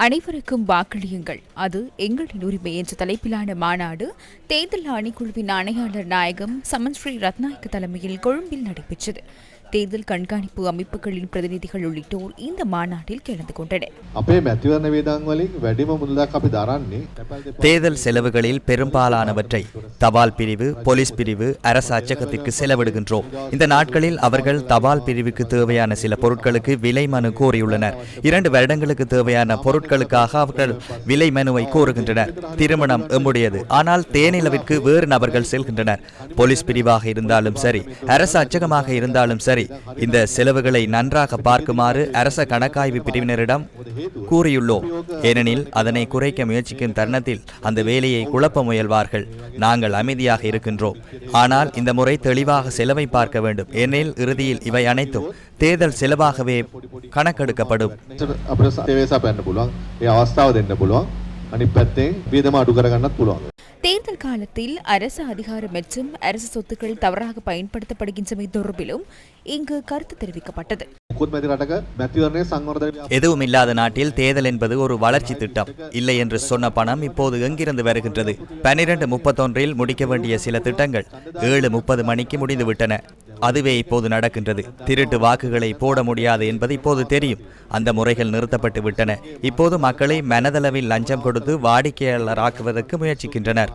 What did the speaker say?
அனைவருக்கும் வாக்களியுங்கள், அது எங்களின் உரிமை என்ற தலைப்பிலான மாநாடு தேர்தல் ஆணைக்குழுவின் ஆணையாளர் நாயகம் சமன் ஸ்ரீ ரத்நாயக்க தலைமையில் கொழும்பில் நடைபெற்றது. தேர்தல் கண்காணிப்பு அமைப்புகளின் பிரதிநிதிகள் உள்ளிட்டோர் இந்த மாநாட்டில் கலந்து கொண்டனர். தேர்தல் செலவுகளில் பெரும்பாலானவற்றை தபால் பிரிவு, போலீஸ் பிரிவு, அரசு அச்சகத்திற்கு செலவிடுகின்றோம். இந்த நாட்களில் அவர்கள் தபால் பிரிவுக்கு தேவையான சில பொருட்களுக்கு விலை மனு கோரியுள்ளனர். 2 வருடங்களுக்கு தேவையான பொருட்களுக்காக அவர்கள் விலை மனுவை கோருகின்றனர். திருமணம் எம்முடையது, ஆனால் தேனிலவிற்கு வேறு நபர்கள் செல்கின்றனர். போலீஸ் பிரிவாக இருந்தாலும் சரி, அரசு அச்சகமாக இருந்தாலும் சரி, இந்த செலவுகளை நன்றாக பார்க்குமாறு அரச கணக்காய்வு பிரிவினரிடம் கூறியுள்ளோம். ஏனெனில் அதனை குறைக்க முயற்சிக்கும் தருணத்தில் அந்த வேலையை குழப்ப முயல்வார்கள். நாங்கள் அமைதியாக இருக்கின்றோம். ஆனால் இந்த முறை தெளிவாக செலவை பார்க்க வேண்டும். ஏனெனில் இறுதியில் இவை அனைத்தும் தேர்தல் செலவாகவே கணக்கெடுக்கப்படும். தேர்தல் காலத்தில் அரசு அதிகாரம் மற்றும் அரசு சொத்துக்கள் தவறாக பயன்படுத்தப்படுகின்றமை தொடர்பிலும் இங்கு கருத்து தெரிவிக்கப்பட்டது. எதுவும் இல்லாத நாட்டில் தேர்தல் என்பது ஒரு வளர்ச்சி திட்டம் இல்லை என்று சொன்ன பணம் இப்போது எங்கிருந்து வருகின்றது? 12:31 முடிக்க வேண்டிய சில திட்டங்கள் 7:30 மணிக்கு முடிந்துவிட்டன. அதுவே இப்போது நடக்கின்றது. திருட்டு வாக்குகளை போட முடியாது என்பது இப்போது தெரியும். அந்த முறைகள் நிறுத்தப்பட்டு விட்டன. இப்போது மக்களை மனதளவில் லஞ்சம் கொடுத்து வாடிக்கையாளராக்குவதற்கு முயற்சிக்கின்றனர்.